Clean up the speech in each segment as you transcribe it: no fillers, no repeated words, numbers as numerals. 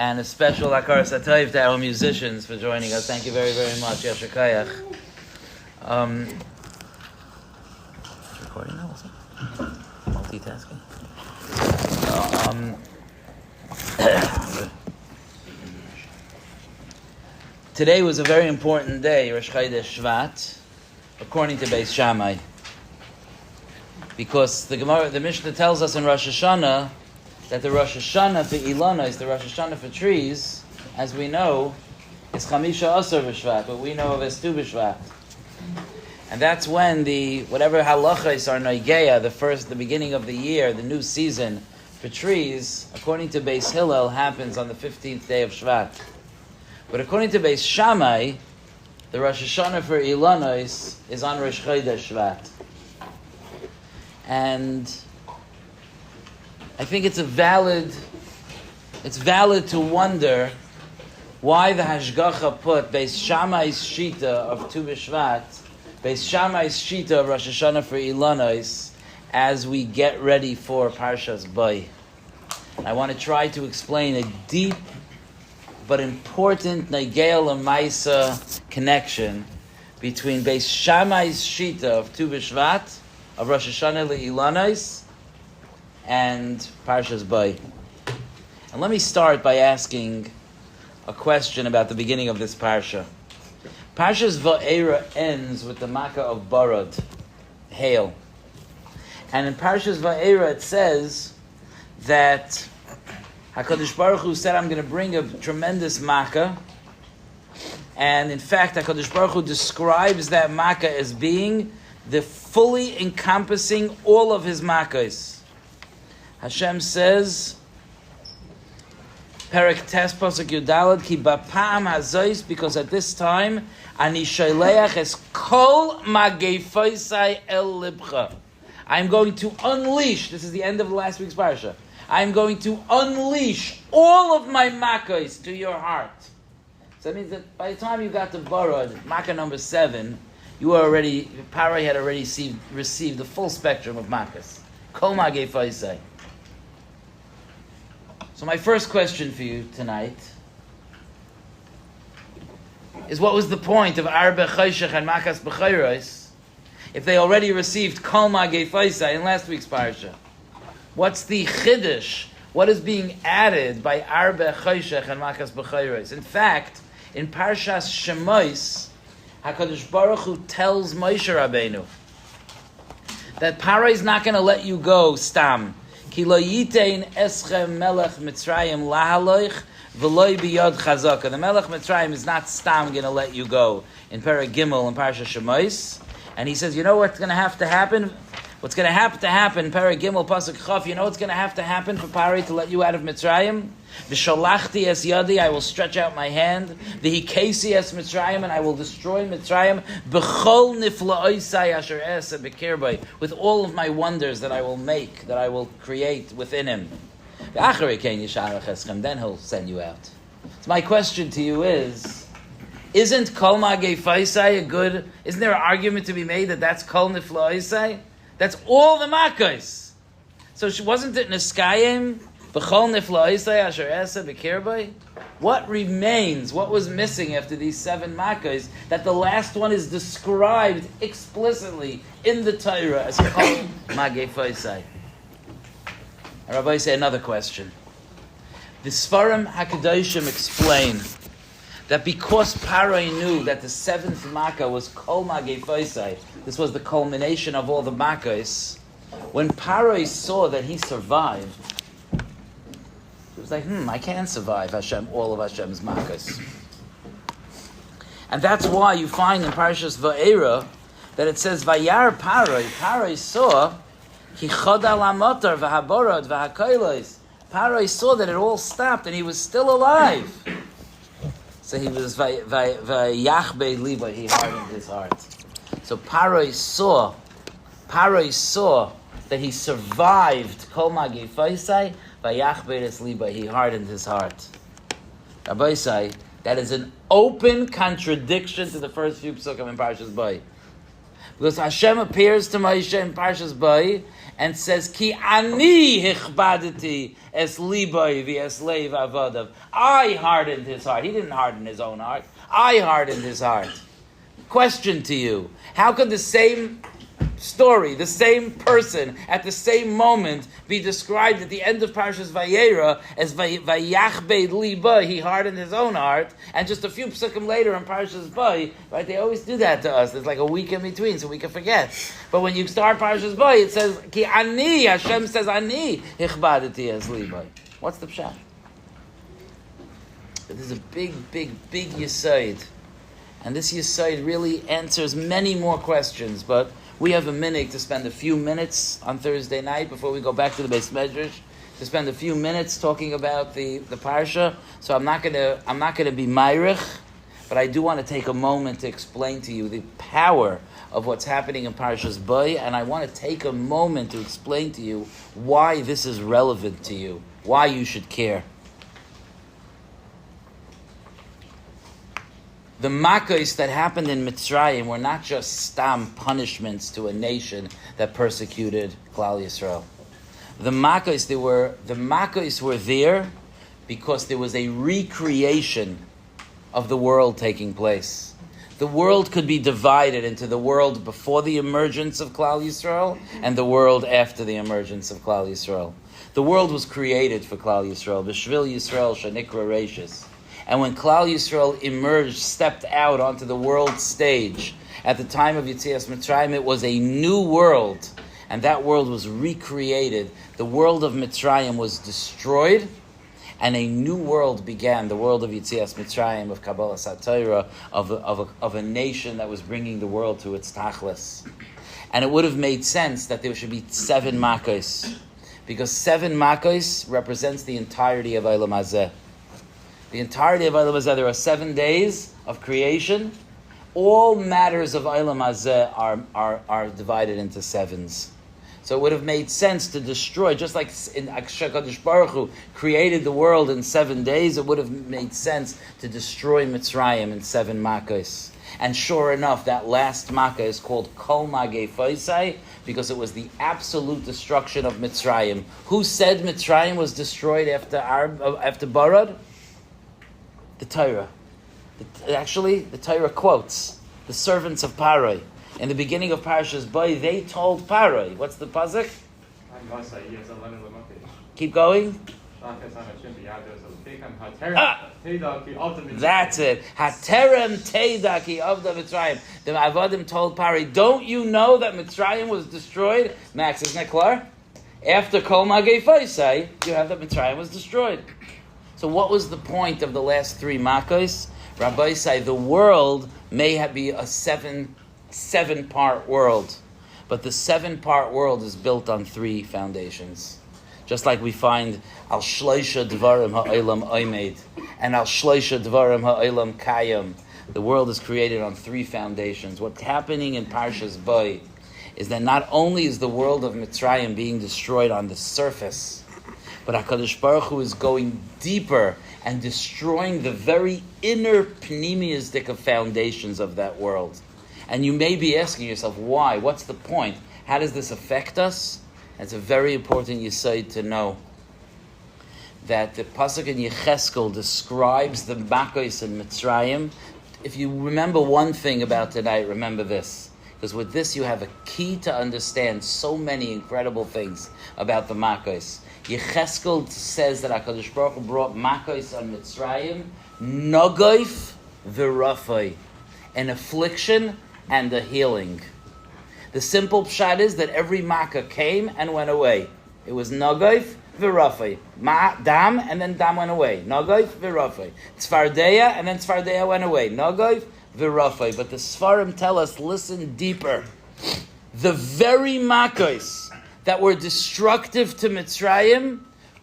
And a special Akar Satayv to our musicians for joining us. Thank you very, very much. Yasher Kayach. Recording now also? Multitasking. Today was a very important day, Rosh Chodesh Shvat, according to Bais Shammai. Because the Mishnah tells us in Rosh Hashanah that the Rosh Hashanah for Ilanos, the Rosh Hashanah for trees, as we know, is Chamisha Asar B'Shvat, but we know of as Tu B'Shvat. And that's when whatever halachas are Noigeya, the beginning of the year, the new season for trees, according to Beis Hillel, happens on the 15th day of Shvat. But according to Beis Shammai, the Rosh Hashanah for Ilanos is on Rosh Chodesh Shvat. And I think it's valid to wonder why the Hashgacha put Beis Shammai's Shita of Tu B'Shvat, Beis Shammai's Shita of Rosh Hashanah for Ilanos, as we get ready for Parshas Bais. I want to try to explain a deep but important Negea L'Maisa connection between Beis Shammai's Shita of Tu B'Shvat, of Rosh Hashanah L'Ilanos, and Parshas Bais. And let me start by asking a question about the beginning of this parsha. Parshas Va'era ends with the Makkah of Barad, hail. And in Parshas Va'era it says that HaKadosh Baruch Hu said, I'm going to bring a tremendous Makkah. And in fact, HaKadosh Baruch Hu describes that Makkah as being the fully encompassing all of his Makkahs. Hashem says, Perek Tes Pasuk Yudalad, Ki bapam hazois, because at this time, Ani shaleach es kol mageifaisai el libcha. I'm going to unleash, this is the end of last week's parsha, I'm going to unleash all of my makkahs to your heart. So that means that by the time you got to Barad, Makkah number 7, Parai had already received the full spectrum of makkahs. Kol mageifaisai. So my first question for you tonight is, what was the point of Arbe Choshech and Makas B'chayros if they already received Kol Magei Faisai in last week's parsha? What's the Chiddush? What is being added by Arbe Choshech and Makas B'chayros? In fact, in Parshas Shammai, HaKadosh Baruch Hu tells Moshe Rabbeinu that Parai is not going to let you go stam. Ki lo yitein eschem melech Mitzrayim lahaloich v'loi biyod chazaka. The melech Mitzrayim is not stam going to let you go in Perek Gimel and Parsha Shemos. And he says, you know what's going to have to happen? What's going to have to happen, Perek Gimel Pasuk Chaf, you know what's going to have to happen for Pari to let you out of Mitzrayim? V'shalachti es yadi, I will stretch out my hand. V'hikesi es Mitzrayim, and I will destroy Mitzrayim. B'chol nifla'oisai asher esa b'kirbai, with all of my wonders that I will make, that I will create within him. V'acharei kein yisharach eschem, then he'll send you out. So my question to you is, isn't Kol Magei Faisai a good, isn't there an argument to be made that that's Kol Nifla'oisai? That's all the makkos. So wasn't it Niskayim? B'chol nifla'isai asher esa b'kirbai? What remains? What was missing after these 7 makkos that the last one is described explicitly in the Torah as Kol Magei Faisai? Rabbi say another question. The Sfarim HaKadoshim explain that because Parai knew that the 7th Makkah was Kol Magei Faisai, this was the culmination of all the Makkahs, when Parai saw that he survived, he was like, I can't survive Hashem, all of Hashem's Makkahs. And that's why you find in Parshas Va'era that it says, Vayar Parai saw, Ki chod al hamotar v'haborod v'hakoilos. Parai saw that it all stopped and he was still alive. So he was vayachbe liba, he hardened his heart. So Parai saw that he survived Kol Magei Faisai, vayachbe es liba, he hardened his heart. Rabbi say that is an open contradiction to the first few psukim in Parshas Bais. Because Hashem appears to Moshe in Parshas Bais and says, Ki ani hichbadati es libay v'esleiv avodav. I hardened his heart. He didn't harden his own heart. I hardened his heart. Question to you. How could the same story, the same person, at the same moment, be described at the end of Parshas Vayera as Vayachbed Liba, he hardened his own heart, and just a few psukim later in Parshas Bais, right, they always do that to us. There's like a week in between, so we can forget. But when you start Parshas Bais, it says, Ki ani, Hashem says, ani, hichbadati es Liba. What's the pshat? This is a big yisaid. And this yisaid really answers many more questions, but we have a minute to spend a few minutes on Thursday night before we go back to the Bais Medrash to spend a few minutes talking about the parsha. So I'm not gonna be myrich, but I do want to take a moment to explain to you the power of what's happening in Parshas Bais, and I want to take a moment to explain to you why this is relevant to you, why you should care. The makos that happened in Mitzrayim were not just stam punishments to a nation that persecuted Klal Yisrael. The makos were there because there was a recreation of the world taking place. The world could be divided into the world before the emergence of Klal Yisrael and the world after the emergence of Klal Yisrael. The world was created for Klal Yisrael. B'shvil Yisrael shenikra reishis. And when Klal Yisrael emerged, stepped out onto the world stage, at the time of Yetzias Mitzrayim, it was a new world, and that world was recreated. The world of Mitzrayim was destroyed, and a new world began, the world of Yetzias Mitzrayim, of Kabbalah Satira, of a nation that was bringing the world to its tachlis. And it would have made sense that there should be 7 makos, because 7 makos represents the entirety of Olam Hazeh. The entirety of Olam Hazeh, there are 7 days of creation. All matters of Olam Hazeh are divided into 7s. So it would have made sense to destroy, just like in HaKadosh Baruch Hu created the world in 7 days, it would have made sense to destroy Mitzrayim in 7 makos. And sure enough, that last makkah is called Kol Magei Faisai, because it was the absolute destruction of Mitzrayim. Who said Mitzrayim was destroyed after Barad? The Torah. The Torah quotes the servants of Paroi. In the beginning of Parshas Bais, they told Paroi. What's the pasuk? Keep going. That's it. Haterem teidaki of the Mitzrayim. The Avadim told Paroi, don't you know that Mitzrayim was destroyed? Max, isn't that clear? After Kol Magei Faisai, you have that Mitzrayim was destroyed. So what was the point of the last 3 makos? Rabbi say the world may be a seven-part world, but the 7-part world is built on 3 foundations. Just like we find al shloisha dvarim ha'olam oimed and al shloisha dvarim ha'olam kayam. The world is created on 3 foundations. What's happening in Parshas Bais is that not only is the world of Mitzrayim being destroyed on the surface, but HaKadosh Baruch Hu is going deeper and destroying the very inner pneumistic of foundations of that world. And you may be asking yourself, why? What's the point? How does this affect us? It's a very important yesod to know that the pasuk in Yecheskel describes the makos in Mitzrayim. If you remember one thing about tonight, remember this. Because with this you have a key to understand so many incredible things about the makos. Yecheskel says that HaKadosh Baruch Hu brought makos on Mitzrayim, nogoif v'rafai, an affliction and a healing. The simple pshat is that every makkah came and went away. It was nogoif v'rafai, dam, and then dam went away. Nogoif v'rafai. Tzfardeya, and then tzfardeya went away. Nogoif v'rafai. But the Sfarim tell us, listen deeper. The very makos that were destructive to Mitzrayim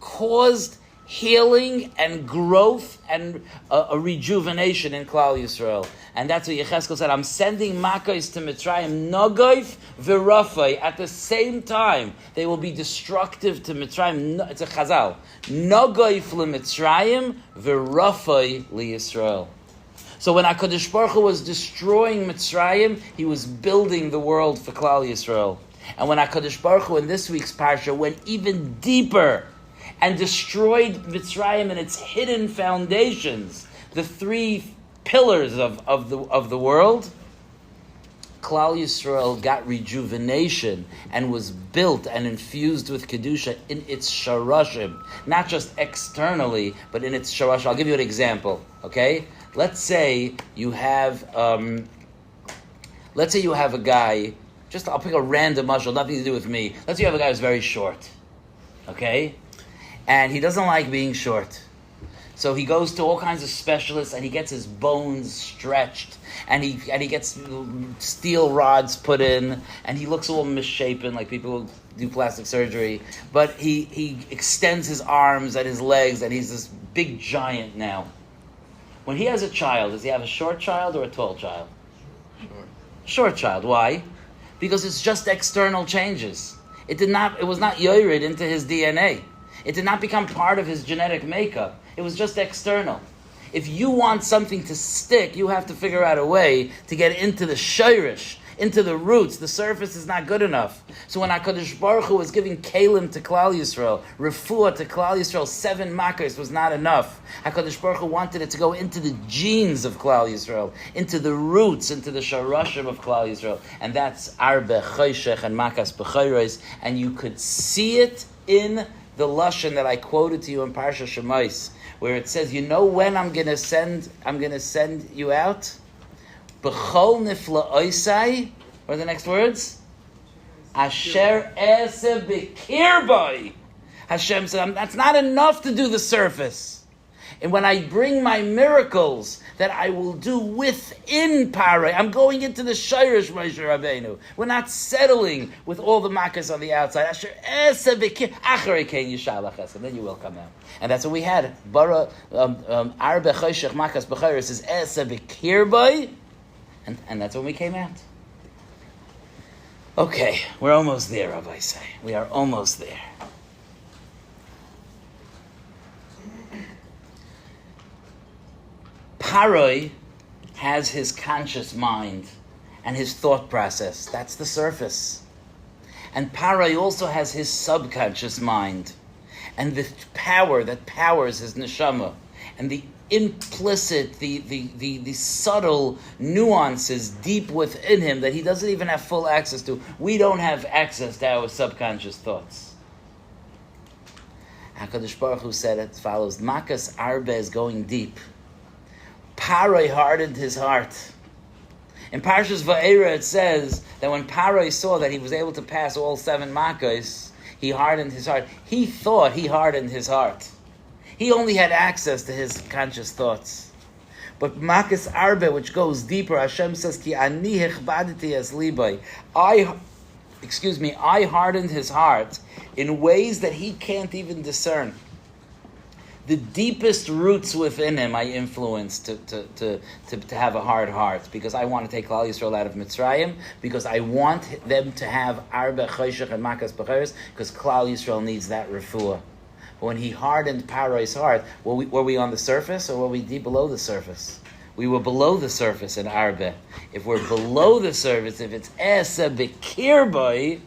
caused healing and growth and a rejuvenation in Klal Yisrael. And that's what Yecheskel said, I'm sending makos to Mitzrayim, nogoif v'rafai. At the same time, they will be destructive to Mitzrayim. It's a chazal. Nogoif l'Mitzrayim v'rafai l'Yisrael. So when HaKadosh Baruch Hu was destroying Mitzrayim, he was building the world for Klal Yisrael. And when HaKadosh Baruch Hu in this week's Parsha went even deeper and destroyed Mitzrayim and its hidden foundations, the three pillars of the world, Klal Yisrael got rejuvenation and was built and infused with Kedusha in its sharashim, not just externally, but in its sharash. I'll give you an example, okay? Let's say you have a guy, I'll pick a random mashal, nothing to do with me. Let's say you have a guy who's very short, okay? And he doesn't like being short. So he goes to all kinds of specialists and he gets his bones stretched and he gets steel rods put in and he looks all misshapen like people who do plastic surgery. But he extends his arms and his legs and he's this big giant now. When he has a child, does he have a short child or a tall child? Short child. Why? Because it's just external changes. It was not yored into his DNA. It did not become part of his genetic makeup. It was just external. If you want something to stick, you have to figure out a way to get into the shayrish, into the roots. The surface is not good enough. So when HaKadosh Baruch Hu was giving kalim to Klal Yisrael, refuah to Klal Yisrael, 7 makos was not enough. HaKadosh Baruch Hu wanted it to go into the genes of Klal Yisrael, into the roots, into the sharashim of Klal Yisrael. And that's arbe, choshech, and makas b'chayros. And you could see it in the lashon that I quoted to you in Parshas Shammai, where it says, you know when I'm going to send you out? B'chol nifla'osai, what are the next words? Asher ese b'kirboi. Hashem said, that's not enough to do the surface. And when I bring my miracles that I will do within Paray, I'm going into the Shayrish Moshe Rabbeinu. We're not settling with all the makas on the outside. Asher ese b'kir, acharei kein yishalach es, and then you will come out. And that's what we had. Bara arbe choshech makas b'chayros is ese b'kirboi, and that's when we came out. Okay, we're almost there, Rabbi say. We are almost there. Paroi has his conscious mind and his thought process. That's the surface. And Paroi also has his subconscious mind and the power that powers his neshama and the implicit, the subtle nuances deep within him that he doesn't even have full access to. We don't have access to our subconscious thoughts. HaKadosh Baruch Hu said it follows, Makas Arbe is going deep. Paroi hardened his heart. In Parshas Va'era it says that when Paroi saw that he was able to pass all 7 makos, he hardened his heart. He thought he hardened his heart. He only had access to his conscious thoughts. But Makas Arbe, which goes deeper, Hashem says, Ki ani hechbaditi es libai. I hardened his heart in ways that he can't even discern. The deepest roots within him I influenced to have a hard heart, because I want to take Klal Yisrael out of Mitzrayim, because I want them to have arbe, choshech, and makas b'cheres, because Klal Yisrael needs that refuah. But when he hardened Paro's heart, were we on the surface or were we deep below the surface? We were below the surface in arbe. If we're below the surface, if it's esa b'kirboi,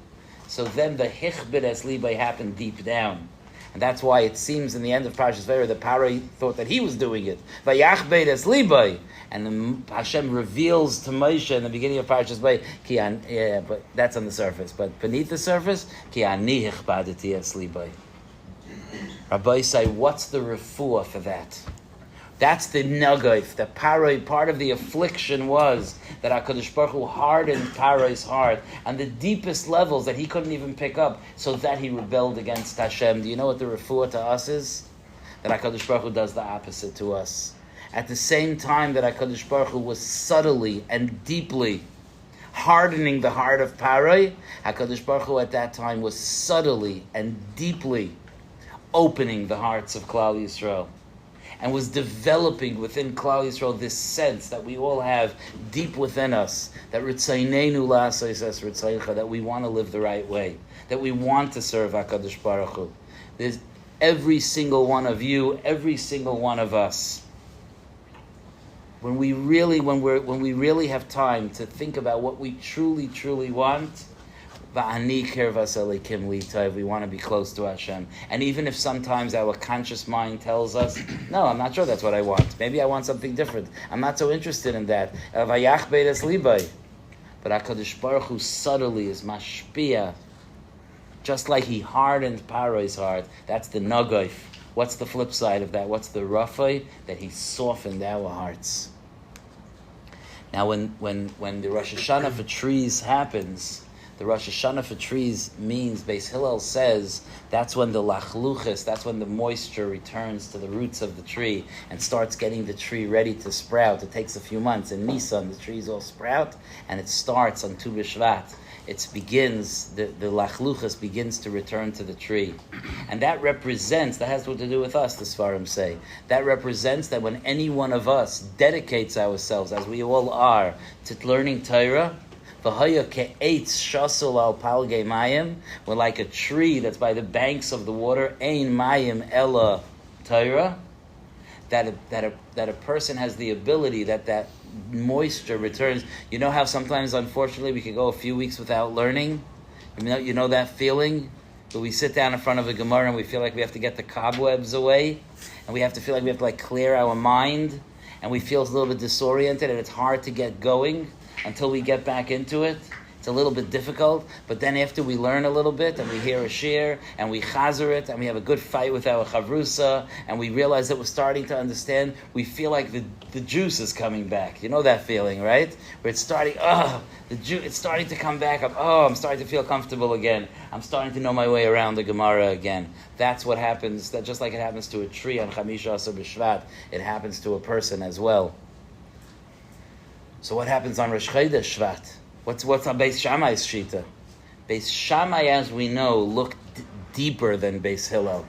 so then the hichbid es libay happened deep down. And that's why it seems in the end of Parshas Vayera that Paro thought that he was doing it. Vayachbed es libay. And then Hashem reveals to Moshe in the beginning of Parshas Vayera, but that's on the surface. But beneath the surface, ki ani hichbadeti es libay. Rabbi say, what's the refuah for that? That's the nagaif. The Paro, part of the affliction was that HaKadosh Baruch Hu hardened Paro's heart on the deepest levels that he couldn't even pick up, so that he rebelled against Hashem. Do you know what the refuah to us is? That HaKadosh Baruch Hu does the opposite to us. At the same time that HaKadosh Baruch Hu was subtly and deeply hardening the heart of Paro, HaKadosh Baruch Hu at that time was subtly and deeply opening the hearts of Klal Yisrael, and was developing within Klal Yisrael this sense that we all have deep within us, that Ritzaynenu la'asos es Ritzaycha, that we want to live the right way, that we want to serve HaKadosh Baruch Hu. There's every single one of you, every single one of us. when we really have time to think about what we truly, truly want, we want to be close to Hashem. And even if sometimes our conscious mind tells us, no, I'm not sure that's what I want. Maybe I want something different. I'm not so interested in that. But HaKadosh Baruch Hu subtly is mashpia. Just like he hardened Paro's heart, that's the nagoif. What's the flip side of that? What's the rafai? That he softened our hearts. Now when the Rosh Hashanah for trees happens, the Rosh Hashanah for trees means, Beis Hillel says, that's when the lachluchis, that's when the moisture returns to the roots of the tree and starts getting the tree ready to sprout. It takes a few months. In Nisan, the trees all sprout, and it starts on Tu B'Shvat. The lachluchas begins to return to the tree. And that has what to do with us, the Sfarim say. That represents that when any one of us dedicates ourselves, as we all are, to learning Torah, we're like a tree that's by the banks of the water, Ein Mayim Ella Torah, that a person has the ability that moisture returns. You know how sometimes, unfortunately, we can go a few weeks without learning? You know that feeling? But we sit down in front of a Gemara and we feel like we have to get the cobwebs away, and we have to feel like we have to clear our mind, and we feel a little bit disoriented, and it's hard to get going until we get back into it. It's a little bit difficult, but then after we learn a little bit, and we hear a shir, and we chazer it, and we have a good fight with our chavrusa, and we realize that we're starting to understand, we feel like the juice is coming back. You know that feeling, right? Where it's starting, it's starting to come back up. I'm starting to feel comfortable again. I'm starting to know my way around the Gemara again. That's what happens, that just like it happens to a tree on Chamisha Asar B'Shvat, it happens to a person as well. So what happens on Rosh Chodesh Shvat? What's on Bais Shammai's Shita? Bais Shammai, as we know, looked deeper than Bais Hillel.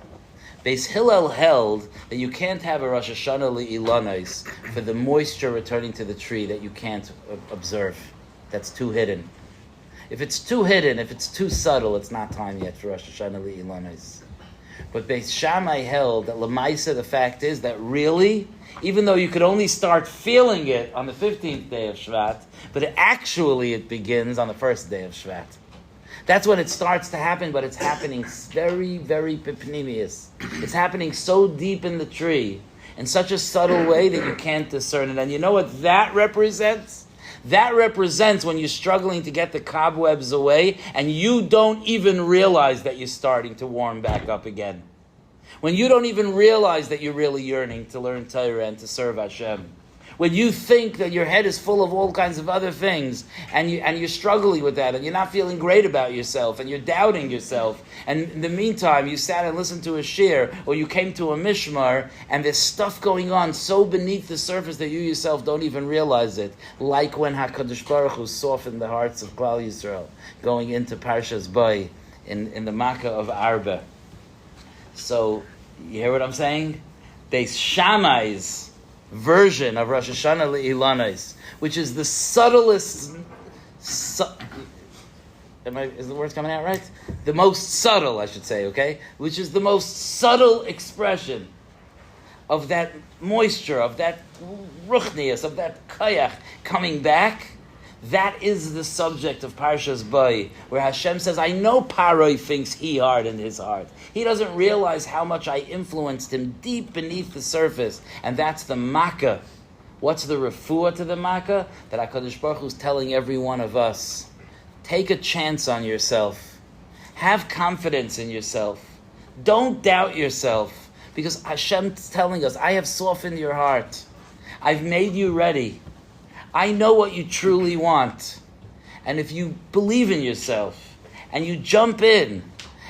Bais Hillel held that you can't have a Rosh Hashanah Li'ilanais for the moisture returning to the tree that you can't observe. That's too hidden. If it's too hidden, if it's too subtle, it's not time yet for Rosh Hashanah Li'ilanais. But Bais Shammai held that Lamaisa, the fact is that really, even though you could only start feeling it on the 15th day of Shvat, but it begins on the first day of Shvat. That's when it starts to happen, but it's happening very, very pipnimius. It's happening so deep in the tree, in such a subtle way that you can't discern it. And you know what that represents? That represents when you're struggling to get the cobwebs away, and you don't even realize that you're starting to warm back up again. When you don't even realize that you're really yearning to learn Torah and to serve Hashem. When you think that your head is full of all kinds of other things, and you're struggling with that, and you're not feeling great about yourself, and you're doubting yourself, and in the meantime you sat and listened to a shir, or you came to a mishmar, and there's stuff going on so beneath the surface that you yourself don't even realize it, like when HaKadosh Baruch Hu softened the hearts of Klal Yisrael, going into Parshas Bais, in the Makkah of Arba. So, you hear what I'm saying? Beis Shammai's version of Rosh Hashanah Le'ilanais, which is the subtlest... is the words coming out right? The most subtle, I should say, okay? Which is the most subtle expression of that moisture, of that ruchnius, of that kayach coming back. That is the subject of Parshas Bais, where Hashem says, I know Paroi thinks he hardened his heart. He doesn't realize how much I influenced him deep beneath the surface. And that's the makkah. What's the refuah to the makkah? That HaKadosh Baruch Hu is telling every one of us, take a chance on yourself. Have confidence in yourself. Don't doubt yourself. Because Hashem is telling us, I have softened your heart. I've made you ready. I know what you truly want. And if you believe in yourself, and you jump in,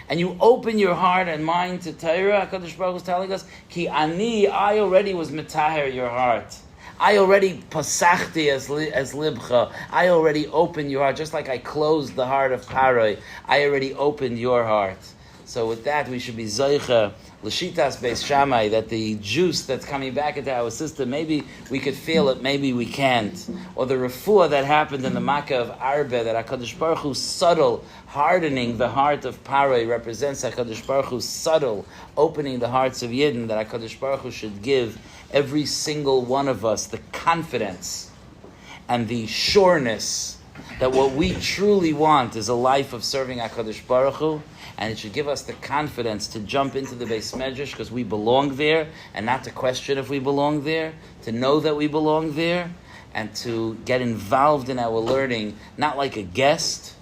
and you open your heart and mind to Torah, HaKadosh Baruch Hu is telling us, Ki ani, I already was metaher your heart. I already pasachti as libcha. I already opened your heart, just like I closed the heart of Paroi. I already opened your heart. So with that, we should be zoicha L'Shittas Bais Shammai, that the juice that's coming back into our system, maybe we could feel it, maybe we can't. Or the refuah that happened in the Makkah of Arbe, that HaKadosh Baruch Hu's subtle hardening the heart of Paroi represents HaKadosh Baruch Hu's subtle opening the hearts of Yidden, that HaKadosh Baruch Hu should give every single one of us the confidence and the sureness that what we truly want is a life of serving HaKadosh Baruch Hu, and it should give us the confidence to jump into the Beis Medrash because we belong there, and not to question if we belong there, to know that we belong there, and to get involved in our learning, not like a guest,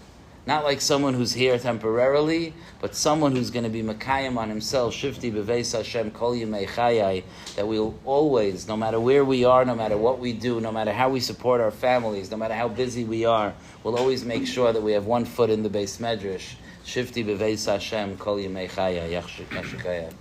not like someone who's here temporarily, but someone who's going to be Mekayim on himself, Shifti B'Veis Hashem Kol Yemei Chayai, that we'll always, no matter where we are, no matter what we do, no matter how we support our families, no matter how busy we are, we'll always make sure that we have one foot in the Beis Medrash. Shifti B'Veis Hashem Kol Yemei Chayai. Yachshik Yachshikayai.